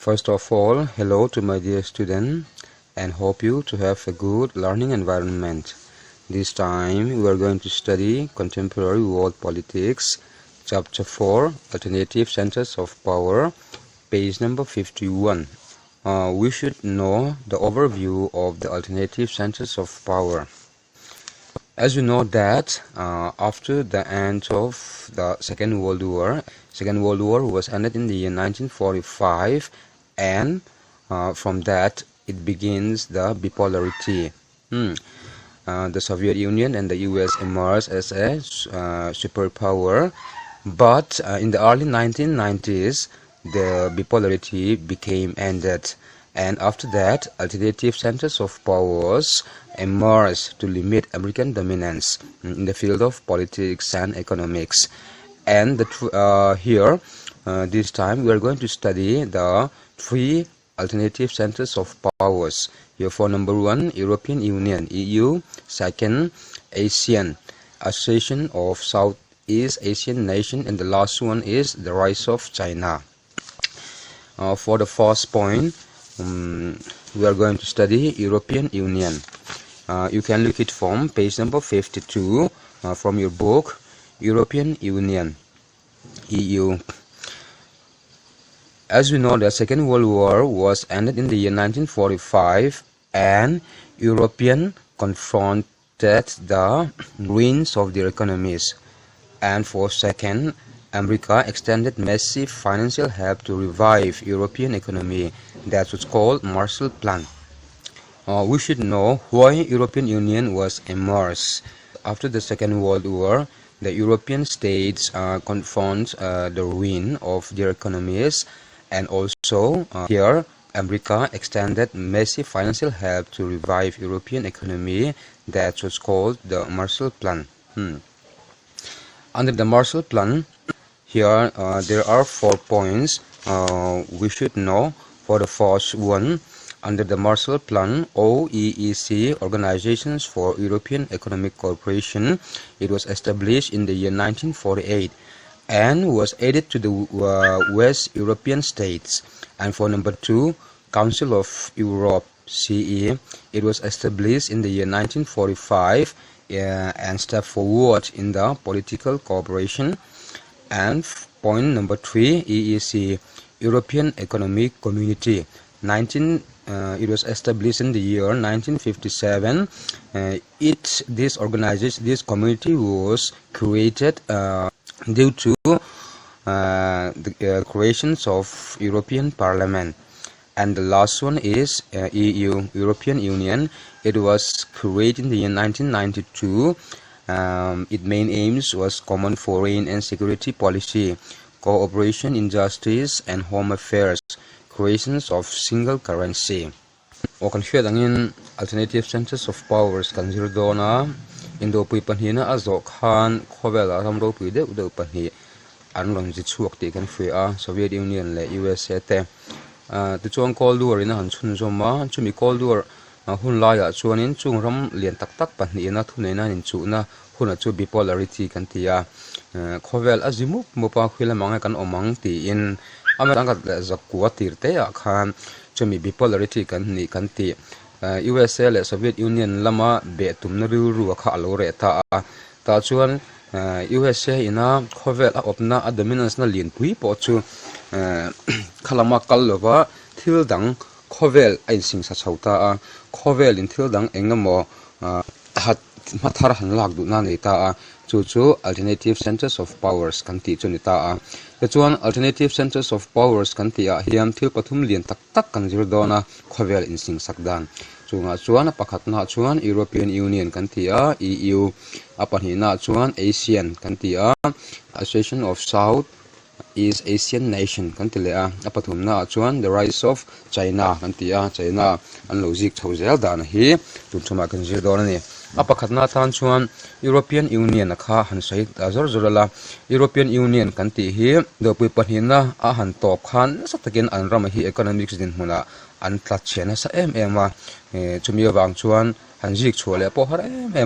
First of all, hello to my dear student and hope you to have a good learning environment. This time we are going to study Contemporary World Politics, Chapter 4, Alternative Centers of Power, page number 51. We should know the overview of the alternative centers of power. As you know that after the end of the Second World War was ended in the year 1945, and from that it begins the bipolarity. The Soviet Union and the US emerged as a superpower, but in the early 1990s the bipolarity became ended, and after that alternative centers of powers emerged to limit American dominance in the field of politics and economics. And here this time we are going to study the three alternative centers of powers. Here for number 1, European Union, EU. Second, ASEAN, Association of Southeast Asian Nations, and the last one is the rise of China. For the first point, we are going to study European Union. You can look it from page number 52 from your book, European Union, EU. As we know, the Second World War was ended in the year 1945, and Europeans confronted the ruins of their economies. And for second, America extended massive financial help to revive European economy. That was called Marshall Plan. We should know why European Union was emerged. After the Second World War, the European states confront the ruin of their economies, and also here America extended massive financial help to revive European economy. That was called the Marshall Plan. Under the Marshall Plan, here there are 4 points we should know. For the first one, under the Marshall Plan, OEEC, Organizations for European Economic Cooperation, it was established in the year 1948 and was added to the West European states. And for number 2, Council of Europe, CE, it was established in the year 1945 and stepped forward in the political cooperation. And point number 3, EEC, European Economic Community, it was established in the year 1957. This community was created due to the creations of European Parliament. And the last one is EU, European Union. It was created in the year 1992. Its main aims was common foreign and security policy, cooperation in justice and home affairs, creations of single currency. O kan hriat angin alternative centers of powers kan zir dona indo pui panhina azo khan khowela ramro pui de udo panhi anlon ji chuak ti kan free a Soviet Union le USA te tu chuang Cold War in han chun zoma chumi Cold War hun la ya chuanin chung ram lian tak tak panhi na thuneina in chu na huna chu bipolarity kan tia khovel azimu mopa khwila manga kan omang ti in ameranga zakwa tirte ya khan chumi bipolarity kan ni kan ti USA le Soviet Union lama be tumna ru kha lo re ta chuan USA ina khovel a opna a dominance na lin pui po chu khalama kallova thil dang khovel ai sing sa chauta khovel in thil dang engamo hat mathar han lak du na nei ta chu alternative centers of powers kan ti chuni ta chuan alternative centers of powers kan ti a hiam thil pathum lian tak tak kan zir dona khovel in sing sakdan chunga chuan pakhat na chuan European Union kan ti a EU apanhina chuan ASEAN kan ti a Association of Southeast Asian Nation kan ti le a apathum na chuan the rise of China kan ti a China an logic thozel dan hi tumchuma kan zir dona ni apakhatna than chuan European Union kha han sai azor zorala European Union kan ti hi do pui panhina a han top khan satakin an ram hi economics din huna an tlat chena sa ma chumi wang chuan han jik chole po har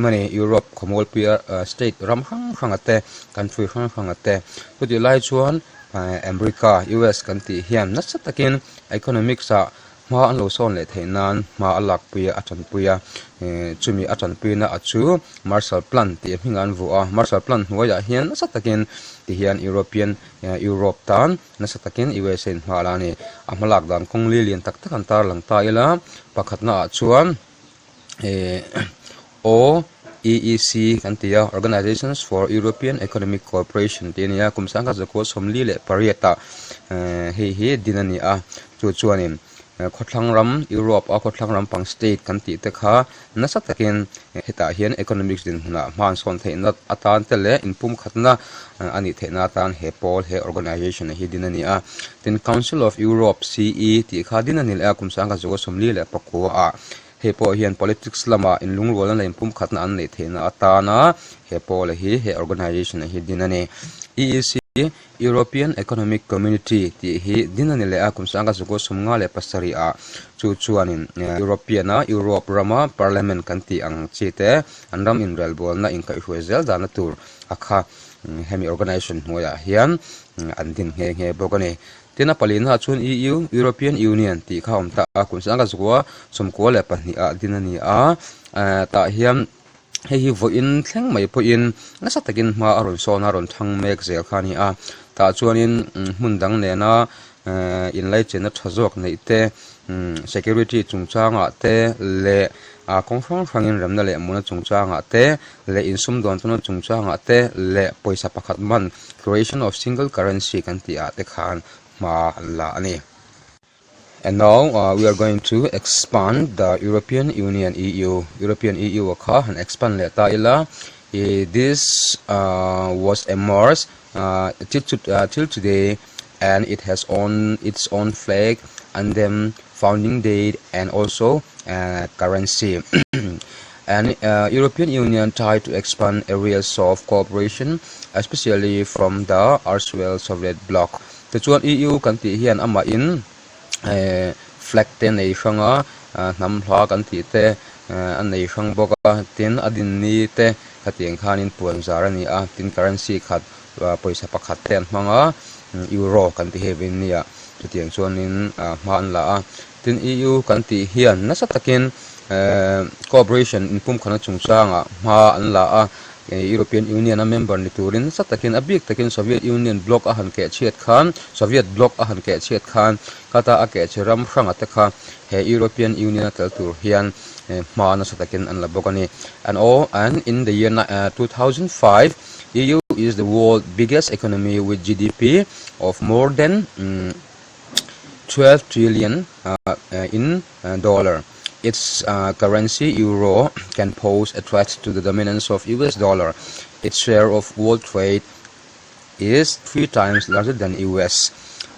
mani Europe khomol pia state ram hang ate country hang ate to di lai chuan America US kan ti hian na satakin economics a ma an lo son le theinan ma alak puya atan puya chumi atan puina achu Marshall Plan ti hingan vuwa Marshall Plan huaya hian na satakin ti hian European Europe tan na satakin USA malani amalak dan kongli lian tak tak antar lang ta ila pakhatna chuan OEEC kan tia Organizations for European Economic Cooperation tinia kumsang ka zako somli le pariata he dinani a chuanin khotlangram Europe a khotlangram pang state kan ti te kha nasatakin heta hian economics din na man son theina atan tele inpum khatna ani theina tan he pol he organization hi dinani a tin Council of Europe CE ti kha dinani le kumsang ka zako somli le pakko a he po hian politics lama in lungrol na impum khatna an nei theina atana he pol hi he organization hi dinani EEC European Economic Community ti hi dinani le akum sanga suko sumnga le pasari a chuanin European Europe rama parliament kanti ang chite anram in relbol na in kai huezel dana tur akha hemi organization hoya hian andin nge bokani tina palina chun EU European Union ti khawm ta kun sanga zuwa somko le pani a dinani a ta hiam hei vo in thleng mai po in nasa takin ma aron sona ron thang mek zel khani a ta chuanin mundang ne na in lai chena thazok nei te security chungchanga te le a konfront hangin ramna le muna chungchanga te le insum don tuna chungchanga te le poisa pakhat man creation of single currency kan ti a te khan ma la ani. And now we are going to expand the European Union European EU and expand leta ila this was emerged till today, and it has its own flag and then founding date and also currency. And European Union tried to expand areas of cooperation, especially from the erstwhile Soviet bloc. The chuan EU kan ti hian ama in flag te nei hranga nam hla kan ti te an nei hrang boka tin adin ni te khatiang khanin puan zarani a tin currency khat poisa pakhat ten hmanga euro kan ti hevin nia chutiang chuanin man la a tin EU kan ti hian nasa takin cooperation in pum khana chungchanga ma an la a European Union a member ni turin sa takin abik takin Soviet Union bloc a han ke chiat khan Soviet bloc a han ke chiat khan kata a ke chiram hrang atakha he European Union tel tur hian ma na sa takin an la bokani and in the year 2005 EU is the world's biggest economy with GDP of more than 12 trillion in dollar. Its currency, euro, can pose a threat to the dominance of US dollar. Its share of world trade is 3 times larger than US.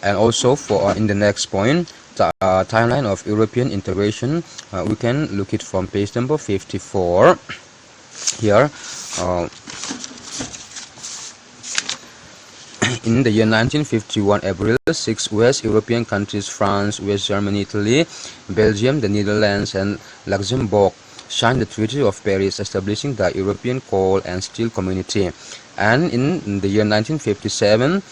And also in the next point, timeline of European integration, we can look it from page number 54 here. In the year 1951, April 6, West European countries, France, West Germany, Italy, Belgium, the Netherlands, and Luxembourg signed the Treaty of Paris, establishing the European Coal and Steel Community. And in the year 1957,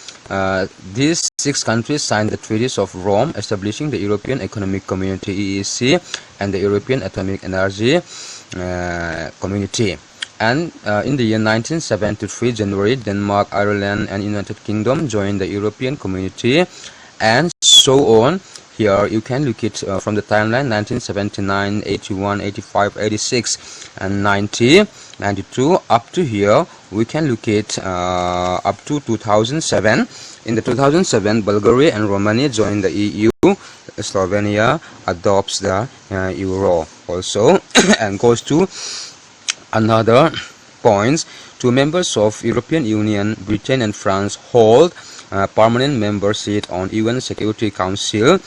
these 6 countries signed the Treaties of Rome, establishing the European Economic Community (EEC) and the European Atomic Energy Community. And in the year 1973, January, Denmark, Ireland, and United Kingdom joined the European Community, and so on. Here you can look it from the timeline 1979, 81, 85, 86, and 90, 92 up to here. We can look it up to 2007. In the 2007, Bulgaria and Romania joined the EU. Slovenia adopts the euro also and goes to another points. 2 members of European Union, Britain and France, hold permanent membership on UN Security Council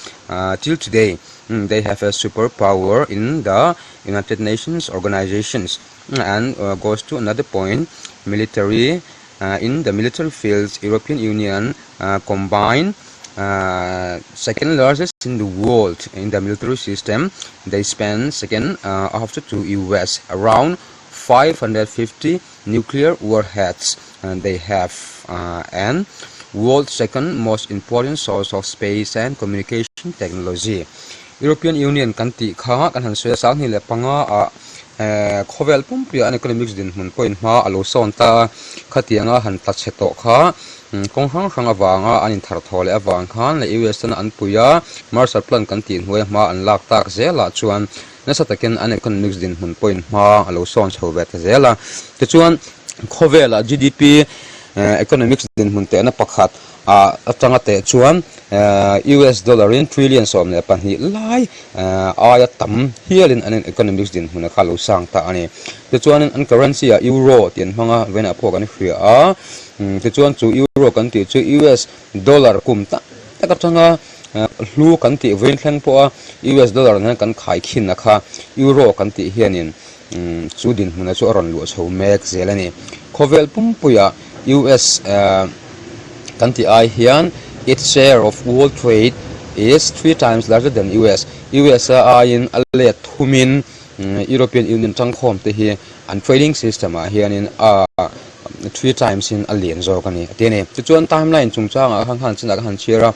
till today. They have a superpower in the United Nations organizations. And goes to another point, military. In the military fields, European Union combined second largest in the world in the military system. They spend second after to US, around 550 nuclear warheads, and they have and world's second most important source of space and communication technology. European Union kan ti kha kan han soya sang ni le panga a khovel pum pria an economics din mun point ma alo son ta khatianga han ta cheto kha kong hang hang awanga anin thar thole awang khan le US tan an puya Marshall Plan kan ti hnuai ma an lak tak zela chuan nasa taken an economics din mun point ma alo son chhovet zela te chuan khovela GDP economics din mun te na pakhat atanga te chuan US dollar in trillions of ne pan hi lai aya tam hialin an economics din huna khalo sang ta ani te chuan an currency a euro tin hmanga vena pho kan hria a te chuan chu euro kan ti chu US dollar kum ta taka changa hlu kan ti vein thlang po a US dollar na kan khai khin na kha euro kan ti hianin chu din huna chu ron lu chho mek zelani khovel pum puya US country I hian its share of world trade is 3 times larger than US. US in alle thumin European Union tangkhom te hi an trading system hian in 3 times in alien zo kani atene chu chuan timeline chungchanga han china han chira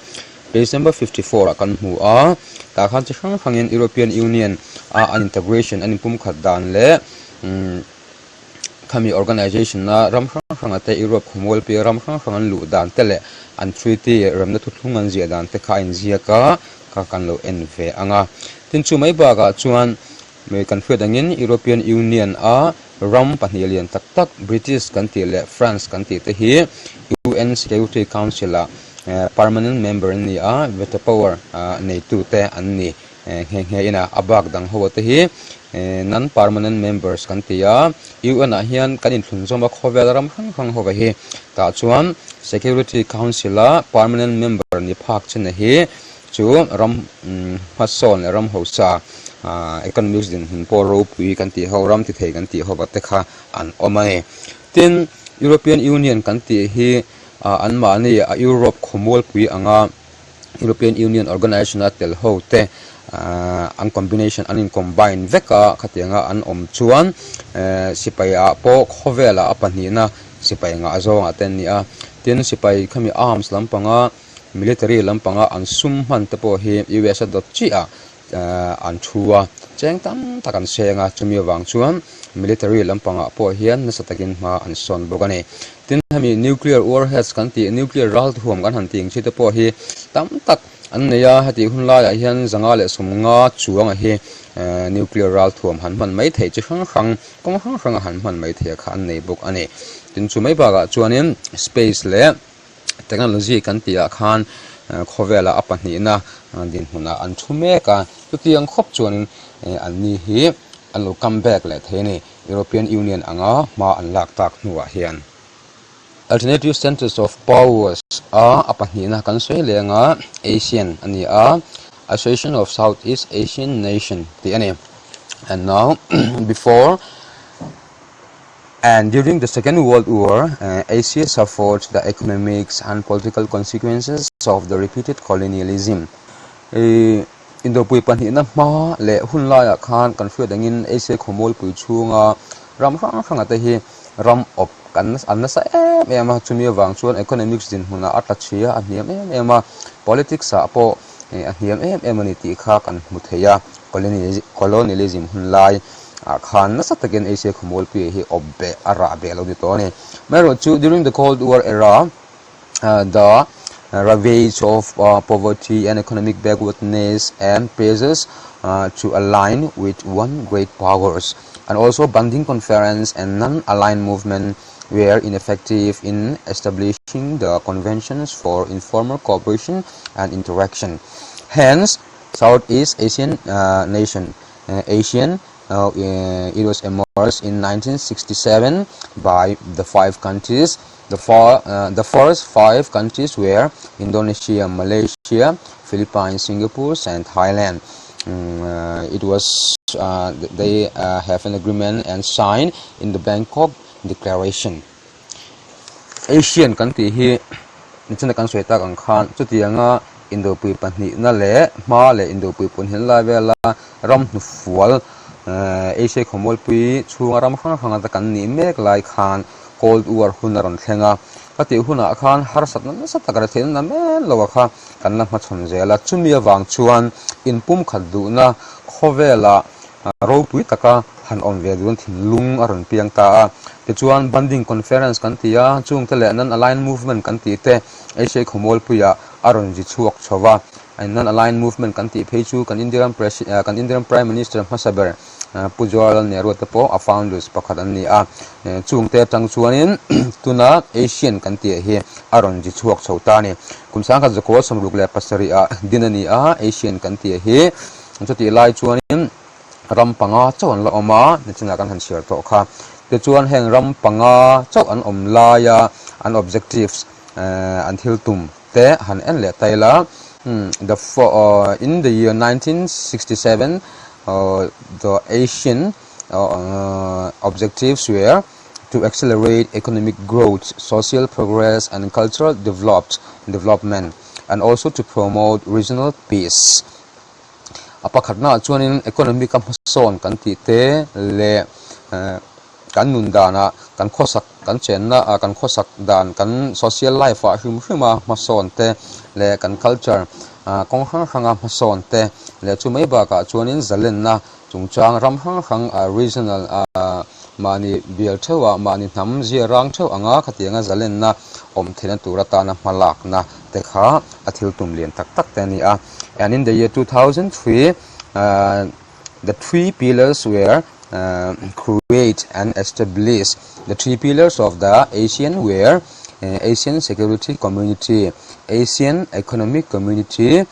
December 54 kan mu a ta khan chi khangin European Union an integration an pum khat dan le kami organization na ram khang ate Europe khumol pe ram khang lu dan tele an treaty ram na thuthungan zia dan te kha in zia ka kan lo env anga tin chu mai ba ga chuan me kan fed angin European Union a ram panhelian tak tak British country le France country te hi UN Security Council a permanent member ni a veto power nei tu te an ni he ina abak dang ho te hi non permanent members kan tia UN a hian kan in thun zoma khovel ram khang ho hi ta chuan Security Council a permanent member ni phak chen hi chu ram hason ram hosa economics din po ro pui kan ti ho ram ti thei kan ti ho ba te kha an omai tin European Union kan ti hi an ma ni Europe khomol pui anga European Union organization tel ho te an combination an combine veka khatianga an chuan sipai a po khovela apani na sipai nga zo aten ni a tin sipai khami arms lampanga military lampanga an sum man te po hi US dot chi a an thua cheng tam takan senga chumi wang chuan military lampanga po hian na satakin ma an son bogani tin hami nuclear warheads kan ti nuclear ral thuam kan han ting chi te po hi tam tak an neya hati hunla ya hian zanga le sumnga chuanga hi nuclear ral thuam han man mai thei chi khang han man mai thei kha an nei bok ani tin chu mai ba ga chuanin space le technology kan ti a khan khovela apani na din huna an thume ka tutiang khop chuanin an ni hi an lo come back le theni European Union anga ma an lak tak nuwa hian alternative centers of powers are apahina kan sei lenga ASEAN ani a Association of Southeast Asian Nation the name and now before and during the Second World War Asia suffered the economic and political consequences of the repeated colonialism Indo pui panhina ma le hunla ya khan confused angin Asia khomol pui chunga ram khang ate hi ram op kan an sa ema chumi wang chuan economics din huna atla chia aniam ema politics a po aniam ni ti kha kan mutheya colonialism hunlai khan na satagen Asia khomol pi hi obbe ara be lo ni to ne mero chu during the Cold War era the ravage of poverty and economic backwardness and pressures to align with one great powers and also Banding Conference and non-aligned movement were ineffective in establishing the conventions for informal cooperation and interaction. Hence, Southeast Asian nation, ASEAN, it was emerged in 1967 by the 5 countries. The first 5 countries were Indonesia, Malaysia, Philippines, Singapore, and Thailand. It was they have an agreement and signed in the Bangkok Declaration. Asian country hi nichana kan sweta kan khan chutianga Indo pui panni na le ma le Indo pui pun hin la vela ram nu fual Asia khomol pui chunga ram khang khang ta kan ni mek lai khan Cold War hunaron thenga ati huna khan har satna satakara then na men lo kha kanna ma chon zela chumia wang chuan in pum khadu na khovela ro pui taka han on ve dun thin lung aron piang ta te chuan banding conference kan tia chung tele nan align movement kan ti te asia khomol puya aron ji chuak chowa and non aligned movement kan ti phechu kan Indian Prime Minister Masaber Pujawal Nehru te po a founders pakhat an ni a chung te tang chuanin tuna ASEAN kan ti hi aron ji chuak chhota ni kumsang kha zako somruk le pasari a dinani a ASEAN kan ti hi chuti lai chuanin rampanga chawan la oma nichina kan han share to kha te chuan heng rampanga chaw an om la ya an objectives until tum te han en le taila in the year 1967 the ASEAN objectives were to accelerate economic growth, social progress and cultural development and also to promote regional peace. Apakhatna chuanin economic son kan ti te le kan nun dana kan khosak kan chenna kan khosak dan kan social life a hima mason te le kan culture kong hanga mason te le chumai ba ka chuanin zalenna chungchang ram hang regional mani bial thewa mani nam zia rang theu anga khatianga zalenna om thena turata na malak na te kha athil tum lian tak tak te ni a. And in the year 2003 the three pillars were create and establish. The three pillars of the ASEAN were ASEAN Security Community, ASEAN Economic Community,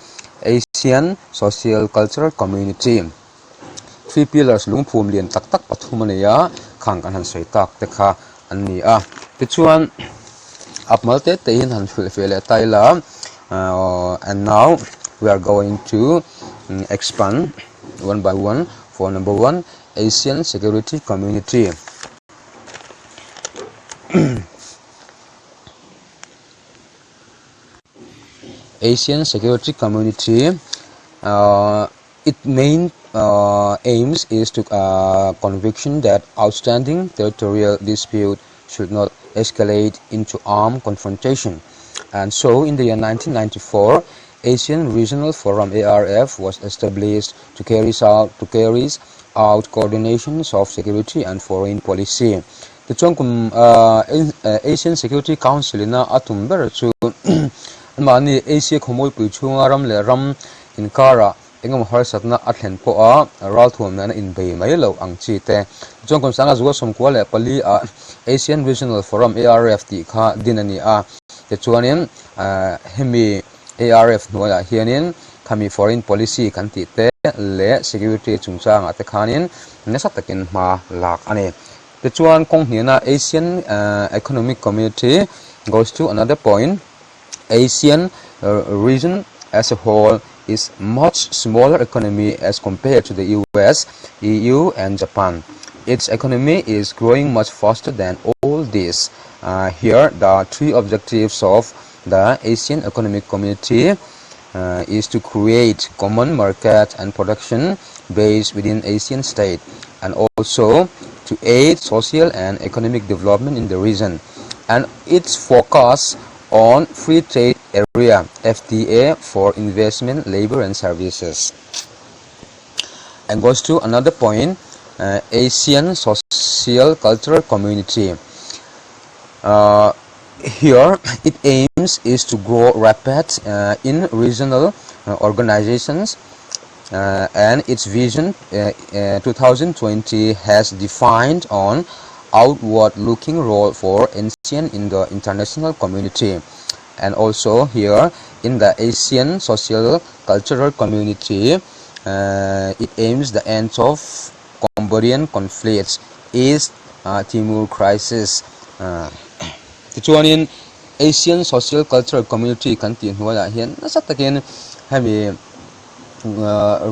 ASEAN Social Cultural Community. Three pillars lung phum lian tak tak pathumania khang kan han sei tak te kha an ni a te chuan apmalte te hin han fele taila and now we are going to expand one by one. For number one, ASEAN Security Community. ASEAN Security Community, its main aims is to conviction that outstanding territorial dispute should not escalate into armed confrontation. And so in the year 1994, ASEAN Regional Forum ARF was established to carry out coordinations of security and foreign policy. The chungkum ASEAN Security Council na atum ber chu mani Asia khomoi pu chunga ram le ram in kara engam har satna athen po a ral thum na in bei mai lo ang chi te chungkum sanga zuwa som ko le pali a ASEAN Regional Forum ARF ti kha dinani a te chuanin hemi ARF noya hianin khami foreign policy kan ti te le security chungchang ate khanin nesatakin ma lak ane the chuan kong hniana ASEAN Economic Community goes to another point. ASEAN region as a whole is much smaller economy as compared to the US, EU and Japan. Its economy is growing much faster than all this. Here the three objectives of the ASEAN Economic Community is to create common market and production base within ASEAN state and also to aid social and economic development in the region. And its focus on free trade area FTA for investment, labor and services. And goes to another point, ASEAN Social Cultural Community. Here it aims is to grow rapid in regional organizations and its vision 2020 has defined on outward-looking role for ASEAN in the international community. And also here in the ASEAN Social Cultural Community, it aims the end of Cambodian conflicts, East Timor crisis. Chuanin ASEAN Social Cultural Community kan ti hnuala hian nasatakin hemi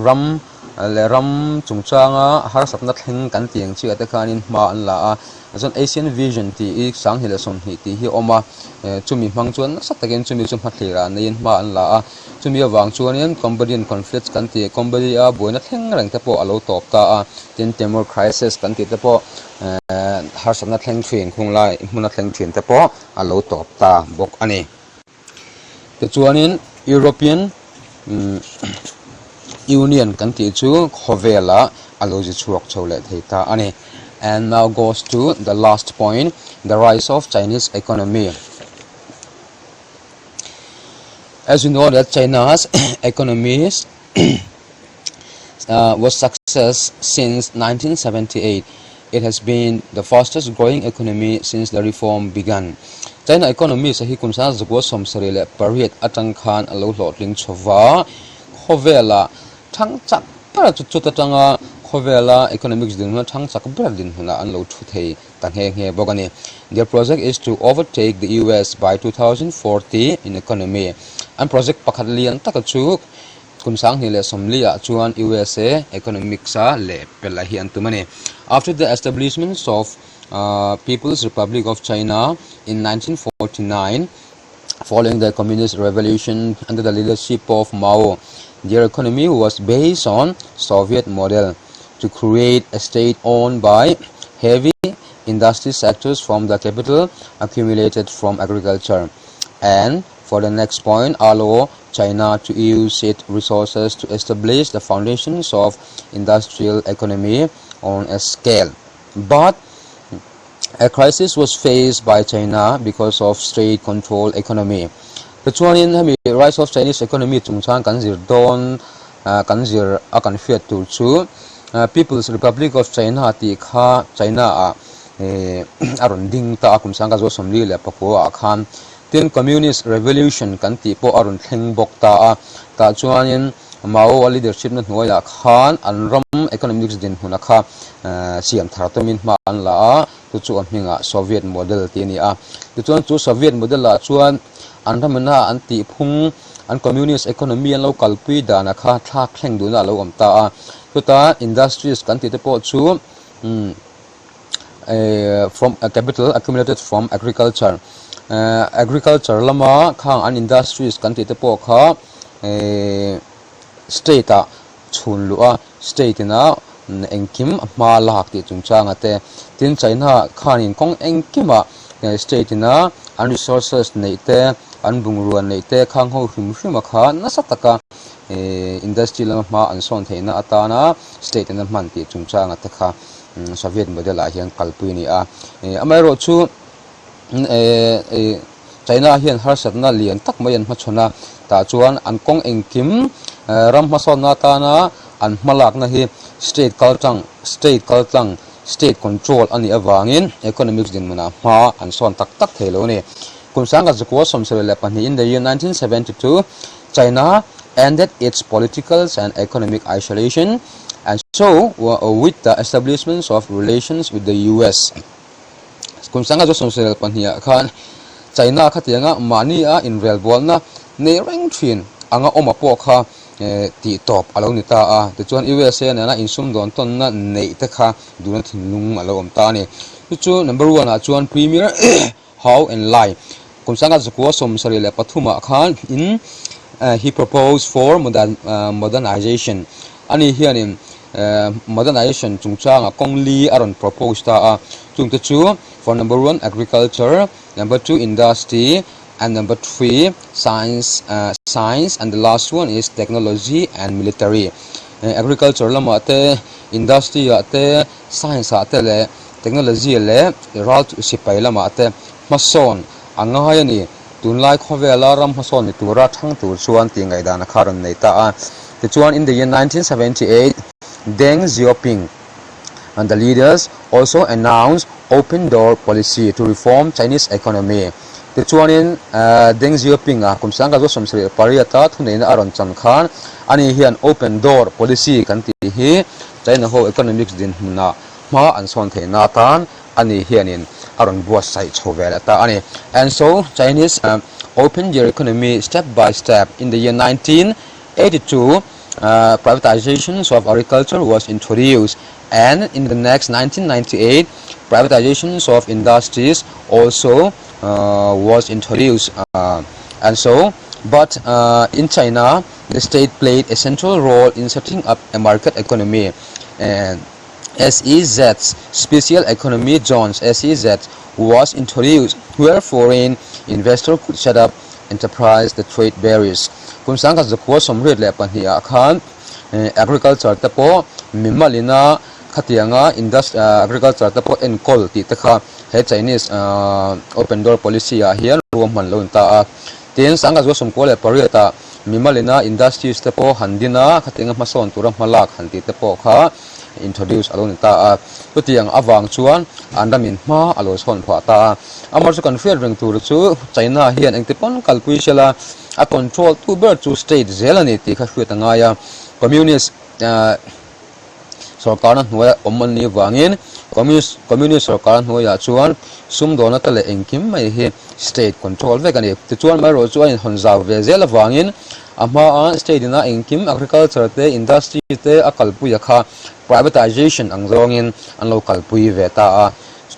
ram le ram chungchanga har sapna thleng kan tiang chi ata khanin ma an la a azon ASEAN vision ti sang hila som hi ti hi oma chumi hmang chuan sataken chumi chum hathira nein ma an la a chumi awang chuanin Cambodian conflicts kan ti Cambodia boina thleng rang te po alo top ta a tin Timor crisis kan ti te po har sapna thleng thin khung lai hmuna thleng thin te po alo top ta bok ani te chuanin European Union kan ti chu khovela aloji chuak chole theita ani. And now goes to the last point, the rise of Chinese economy. As you know that China's economy was success since 1978. It has been the fastest growing economy since the reform began. China economy sa hi kumsa zgo somsarele pariat atang khan alo lotling chova khovela thang chak para chuta tanga khovela economics din thang chak ber din huna an lo thu thei tang he nge bogani. Their project is to overtake the US by 2040 in economy. And project pakhatlian takachu kumsang hile somlia chuan USA economics a le pela hi antumani. After the establishment of People's Republic of China in 1949, following the Communist Revolution under the leadership of Mao, their economy was based on Soviet model to create a state owned by heavy industry sectors from the capital accumulated from agriculture. And for the next point, allow China to use its resources to establish the foundations of industrial economy on a scale. But a crisis was faced by China because of state control economy. The rise of Chinese economy chungchang kanzir don kanzir akan fiat tu chu People's Republic of China ti kha China aron ding ta kumsang ka zo somli le papo akhan tin Communist Revolution kan ti po aron thleng bok ta ta chuanin Mao leadership na hnuaia khan an ram economics din huna kha siam thartomin ma an la tu chu amhinga Soviet model ti ni a tu chuan chu Soviet model la chuan an ramana an ti phung an communist economy an lo kalpui dana kha thak thleng duna lo amta a tu ta industries kan ti te po chu from a capital accumulated from agriculture. Agriculture lama khang an industries kan ti te po kha state a chhun lua state na engkim ma lak ti chungchang ate tin China khanin kong engkima state na an resources neite an bungruan neite khang ho hrim kha na sataka industry lama ma an son theina atana state na man ti chungchang ate kha Soviet model a hian kalpui ni a amai ro chu China hian har satna lian tak mai an machona ta chuan an kong engkim ram mason na ta na an malak na hi state kaltang state control ani awangin economics din mana ma an son tak tak thelo ni kumsanga zakwa somsele lepani in the year 1972 China ended its political and economic isolation and so with the establishment of relations with the US kumsanga zo somsele lepani khan China khatianga mani a in real bolna ne reng thin anga oma po kha ti top alo ni ta a te chuan USA na insum don ton na nei te kha duna thinlung alo om ta ni chu number 1 a chuan premier how and lie kumsanga zakwa som sari le pathuma khan in he proposed for modernization ani hianin modernization chungchanga kongli aron propose ta a chungte chu for number 1 agriculture, number 2 industry, and number 3 science, and the last one is technology and military. Agriculture lama te, industry te, science te le, technology le, ral sipai lama te, mason angaya ni tunlai khovela ram mason ni tura thang tur chuan tingai dana kharon nei ta a the chuan in the year 1978 Deng Xiaoping and the leaders also announced open door policy to reform Chinese economy. The chuanin Deng Xiaoping kumsanga zo somsri pariata thuneina aron chan khan ani hian open door policy kan ti hi China ho economics din huna ma an son theina tan ani hianin aron buas sai chhovela ta ani and so Chinese opened their economy step by step in the year 1982 privatizations of agriculture was introduced, and in the next 1998 privatizations of industries also was introduced, and so but in China the state played a central role in setting up a market economy, and SEZ's special economic zones SEZ was introduced where foreign investors could set up enterprise the trade barriers. Kung saan ka zakwa somrit le pahnia khan agriculture ta po mimalina khatianga agriculture ta po encol ti ta kha he Chinese open door policy a hian ruam man lo ta a tin sanga zo som ko le pariata mimalina industries ta po handina khatinga mason turam malak hanti ta po kha introduce alone ta to tiang awang chuan andamin ma alo son pha ta amar chu confirm reng tur chu China hian engtipon kalpui sela a control to bird to state zelani ti kha hruat anga ya communist sarkar hnuai omman ni wangin communist sarkar hnuai chuan sum dona tale engkim mai hi state control ve kani ti chuan mai ro chuan honzaw ve zel wangin ama state na engkim agriculture te industry te akalpui kha privatization angzongin an local pui veta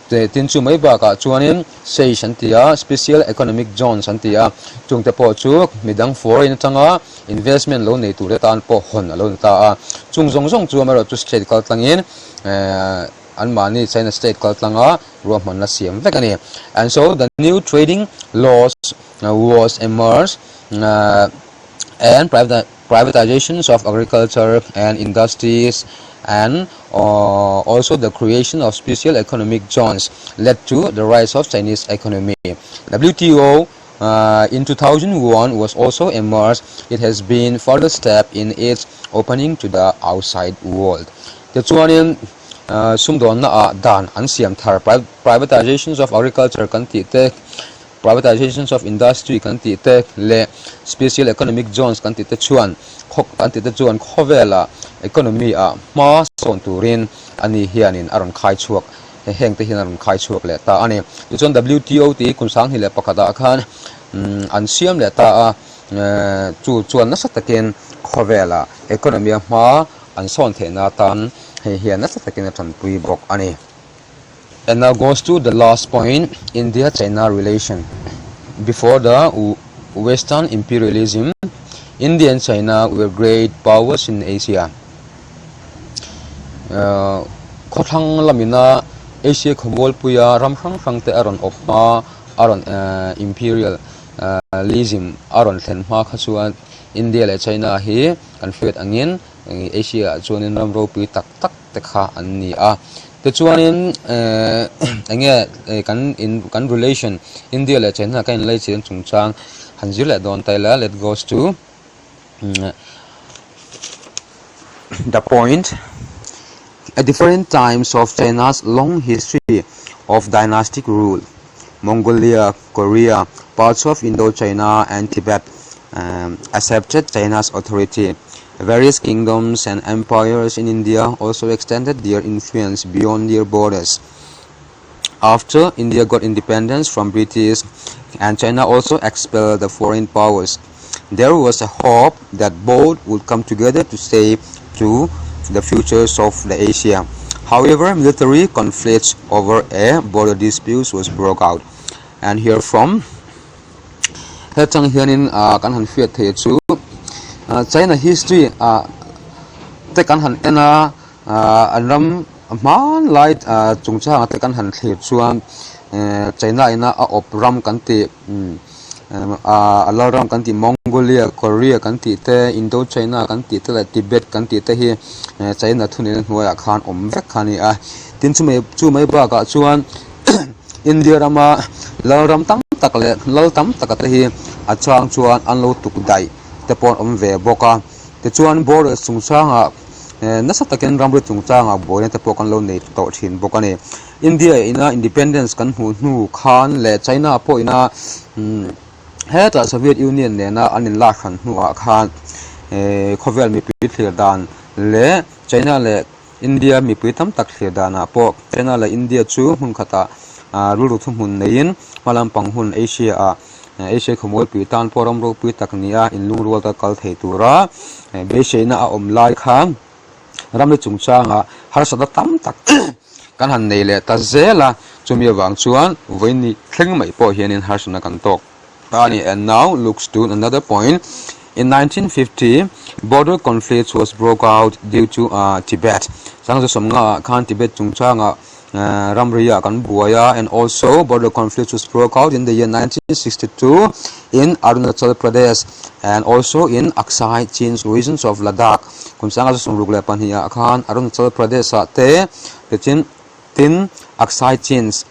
tin chu mai ba ka chuanin sei shantia special economic zone shantia chungte po chu midang foreign tanga investment lo nei tur tan po hon lo ta chung zong zong chu maro chu state kal tlangin an mani China state kal tlanga ro man na siam vekani, and so the new trading laws was emerged, and privatizations of agriculture and industries, and also the creation of special economic zones led to the rise of Chinese economy. WTO in 2001 was also emerged. It has been further step in its opening to the outside world. The Chuanin sumdon na dan an siam thar privatizations of agriculture kan ti te, privatizations of industry kan ti te, le special economic zones kan ti te chuan khok kan ti te chuan khovela economy ma son turin ani hianin aron khai chuak heng te hian aron khai chuak le ta ani chuan WTO ti kun sang hi le pakata khan an siam le ta chu chuan na sataken khovela economy ma an son the na tan hian na sataken tan pui bok ani. And now goes to the last point, India-China relation. Before the Western imperialism, India and China were great powers in Asia. Khothang lamina Asia khobol puya ramhrang te aron opma aron imperialism aron thenma khachuan India le China hi conflict angin Asia chuanin ramro pi tak tak te kha anni a the chuanin kan relation India le China kan lai chen chungchang hanjil don taila. Let goes to the point. At different times of China's long history of dynastic rule, Mongolia, Korea, parts of Indochina and Tibet accepted China's authority. Various kingdoms and empires in India also extended their influence beyond their borders. After India got independence from British and China also expelled the foreign powers, there was a hope that both would come together to save to the futures of the Asia. However, military conflicts over a border disputes was broke out. And here from Hetang Hianin kan han fiat the chu China history te kan han ena anram man light chungcha te kan han the chuan China ina a opram kan ti alaram kan ti Mongolia, Korea kan ti te, Indochina kan ti te, Tibet kan ti te hi China thunin hnuai khan om vek khani a tin chu mai ba ka chuan India rama laram tam tak le lal tam tak te hi a chang chuan an lo tuk dai te pon om ve boka te chuan border chungchanga nasa taken ramru chungchanga boine te pokan lo nei to thin bokani. India ina independence kan hnu khan le China po ina heta Soviet Union ne na anin la khan hnu khan khovel mi pi thlir dan le China le India mi pi tam tak thlir dana po China le India chu hun khata rulu thum hun nein malam pang hun Asia Asia khomol pi tan poram ro pi taknia in lung rual ta kal thei tura be sheina a om lai khang ram le chungcha nga har sa tam tak kan han nei le ta zela chumi wang chuan voini thleng mai po hian in har sana kan tok ani. And now looks to another point. In 1950, border conflict was broke out due to Tibet. Sang so somnga khan Tibet chungcha nga ramriya kan buaya, and also border conflict was broke out in the year 1962 in Arunachal Pradesh and also in Aksai Chin's regions of Ladakh. Kum sang so somrugle panhiya khan Arunachal Pradesh te tin Aksai Chin's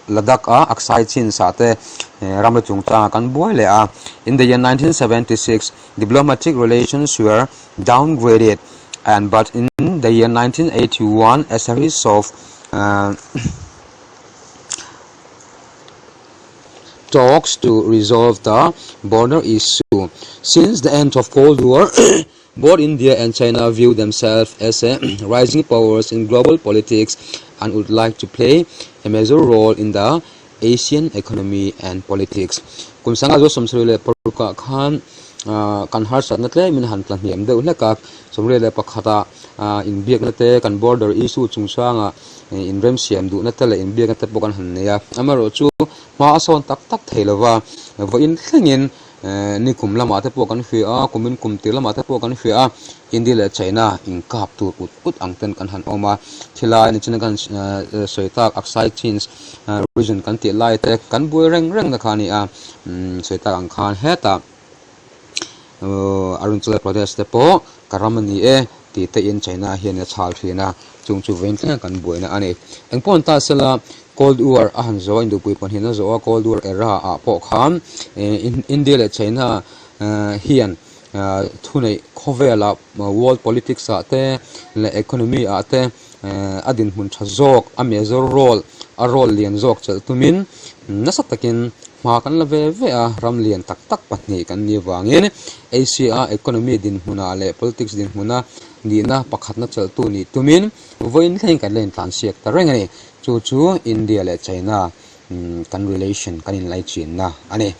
Ladakh Aksai Chin sate ramla chungcha kan buai le a. In the year 1976, diplomatic relations were downgraded, but in the year 1981, a series of talks to resolve the border issue. Since the end of Cold War, both India and China view themselves as rising powers in global politics and would like to play a major role in the ASEAN economy and politics. Kum sanga jo somsrile paruka khan kan har satnatle min han plan hiam de ulaka somrile pakhata in biak nate kan border issue chungsanga in rem siam du natale in biak nate pokan han ya amaro chu ma ason tak tak theilawa vo in thlengin ni kum lama te pokan fi a kumin kum te lama te pokan fi a India le China in kap tu put angten kan han oma thila ni china kan soitak Aksai Chin's region kan ti lai te kan bui reng na khani a soitak ang khan heta Arunachal Pradesh te po karamani ti te in China hian a chal thina chung chu vein kan bui na ani engpon ta sela Cold War a han zo indu pui pon hina zo Cold War era a po kham in India le China hian thunei khovela world politics ate le economy ate adin mun thazok a major role a role lian zok chel tumin nasatakin ma kan la ve a ram lian tak tak patni kan ni wangin Asia economy din huna le politics din huna ni na pakhat na chel tu ni tumin voin thleng kan len tlan siak ta reng ani chu India le China kan relation kan in lai chin na ani